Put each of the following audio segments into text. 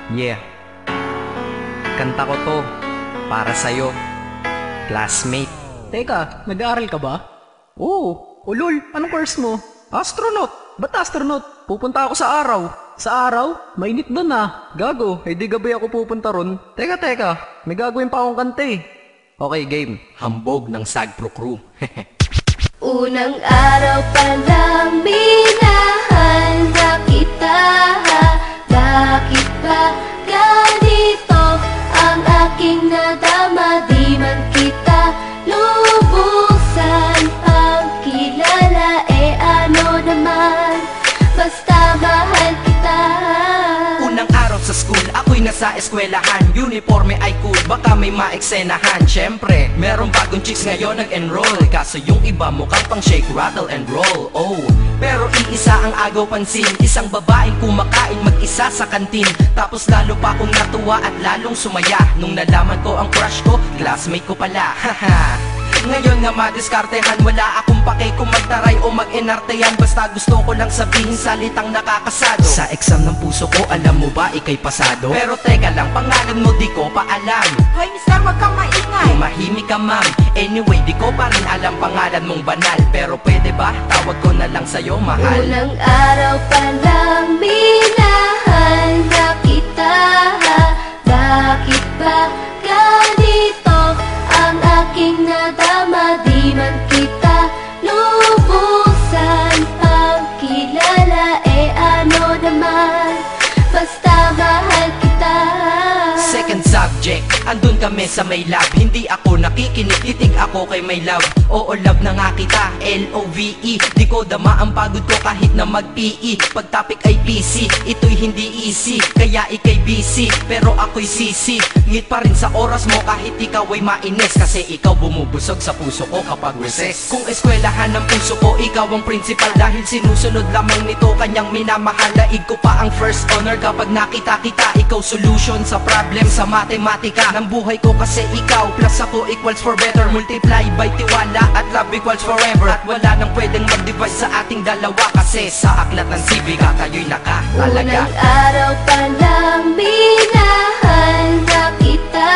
Yeah, kanta ko to para sa'yo, classmate. Teka, nag-aaral ka ba? Oo. Ulol, anong course mo? Astronaut. Ba't astronaut? Pupunta ako sa araw. Sa araw? Mainit doon ah. Gago, di gabi ako pupunta ron. Teka, may gagawin pa akong kanta eh. Okay, game. Hambog ng Sagpro Crew. Unang araw pa lang minahal na kita. Bakit ba ganito ang aking nadama? Di man kita lubusan ang kilala. Ano naman, basta mahal kita. Unang araw sa school, ako'y nasa eskwelahan. Uniforme ay cool, baka may maeksenahan. Syempre, merong bagong chicks ngayon nag-enroll. Kaso yung iba mukhang pang shake, rattle and roll. Oh, pero iisa ang agaw pansin. Isang babaeng kumakain mag-isa sa kantin. Tapos lalo pa akong natuwa at lalong sumaya nung nalaman ko ang crush ko, classmate ko pala. Haha. Ngayon nga madiskartehan, wala akong pake kung magtaray o mag-enartehan. Basta gusto ko lang sabihin salitang nakakasado. Sa exam ng puso ko, alam mo ba ikay pasado? Pero teka lang, pangalan mo di ko pa alam. Hoy mister, wag kang maingay. Tumahimik ka ma'am. Anyway, di ko pa rin alam pangalan mong banal. Pero pwede ba, tawag ko na lang sa'yo mahal. Unang araw pa lang minahal na kita. Bakit ba ganito ang aking nadama? Di man kita lubusan ang kilala. Ano naman, basta mahal kita. Second subject, andun kami sa may lab. Hindi ako nakikinig, titig ako kay may love. Oo, love na nga kita, L-O-V-E. Di ko dama ang pagod ko kahit na mag-PE. Pag topic ay PC, ito'y hindi easy. Kaya ikay busy, pero ako'y sisi. Ngit pa rin sa oras mo kahit ikaw ay mainis. Kasi ikaw bumubusog sa puso ko kapag recess. Kung eskwelahan ng puso ko, ikaw ang principal. Dahil sinusunod lamang nito kanyang minamahal. Daig ko pa ang first honor kapag nakita kita. Ikaw solution sa problem sa matematika ng buhay ko, kasi ikaw plus ako equals for better. Multiply by tiwala at love equals forever. At wala nang pwedeng mag-divide sa ating dalawa, kasi sa aklat ng sibika tayo'y nakatalaga. Unang araw pa lang minahal na kita.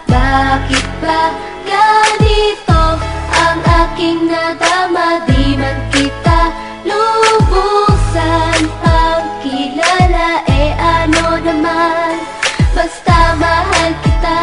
Bakit ba ganito ang aking nadama? Di man kita lubusan ang kilala. Ano naman, basta mahal kita.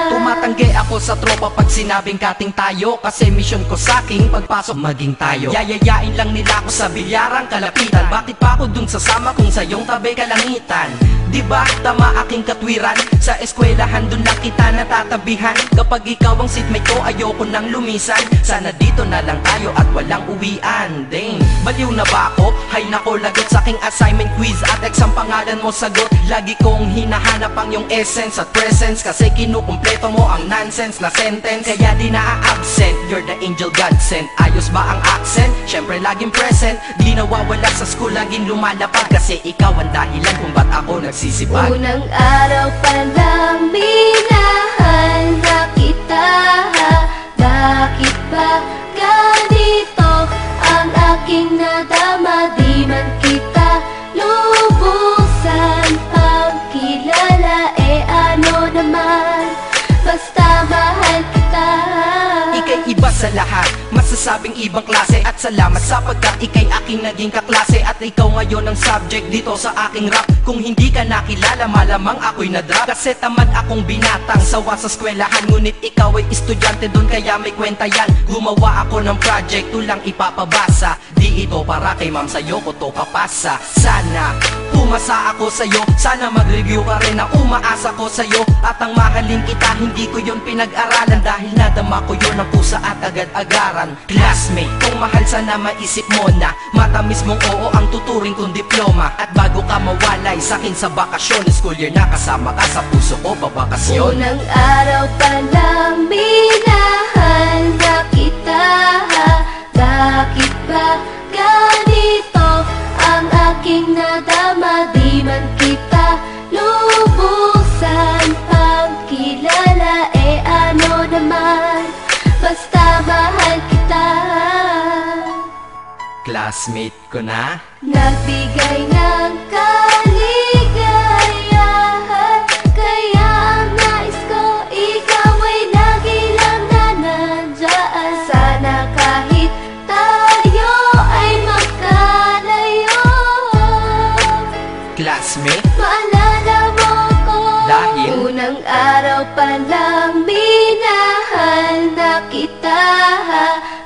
Tumatanggi ako sa tropa pag sinabing kating tayo, kasi mission ko sa aking pagpasok maging tayo. Yayayain lang nila ako sa bilyarang kalapitan. Bakit pa ako dun sasama kung sa iyong tabi kalangitan? Diba tama aking katwiran? Sa eskwelahan dun lang kita natatabihan. Kapag ikaw ang seatmate ko, ayoko nang lumisan. Sana dito na lang tayo at walang uwian. Dang, baliw na ba ako? Hay nako, lagot sa aking assignment quiz at exam, pangalan mo sagot. Lagi kong hinahanap ang yung essence at presence, kasi kinukumpleto mo ang nonsense na sentence. Kaya di na-absent, you're the angel God sent. Ayos ba ang accent? Syempre laging present. Di nawawala sa school, laging lumalapag, kasi ikaw ang dahilan kung ba't ako nagsisipag. Unang araw pa lang minahal na kita. Bakit ba ganito ang aking nadama? Di man kita lubusan ang kilala. Ano naman, basta mahal kita. Ika'y iba sa lahat, masasabing ibang klase. At salamat sapagkat ika'y aking naging kaklase. At ikaw ngayon ang subject dito sa aking rap. Kung hindi ka nakilala, malamang ako'y na-drop. Kasi tamad akong binatang sawa sa eskwelahan. Ngunit ikaw ay estudyante dun, kaya may kwenta yan. Gumawa ako ng project, tulang ipapabasa. Di ito para kay ma'am, sa'yo ko to papasa. Sana pumasa ako sa'yo, sana mag-review ka rin na umaasa ko sa'yo. At ang mahalin kita, hindi ko yun pinag-aralan. Dahil nadama ko yun ang pusa at agad-agaran. Classmate, kung mahal sana maisip mo na matamis mong oo ang tuturing kong diploma. At bago ka mawalay sa'kin sa bakasyon, school year na kasama ka sa puso ko babakasyon. Unang araw pa lang minahal na kita. Bakit ba ganito ang aking nadama? Di man kita lubusan ang kilala. Ano naman, basta mahal kita. Classmate ko na Nagbigay ng kaligaya palang minahal na kita.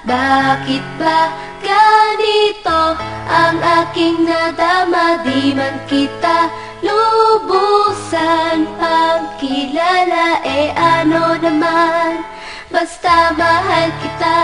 Bakit ba ganito ang aking nadama? Di man kita lubusan pagkilala, ano naman, basta mahal kita.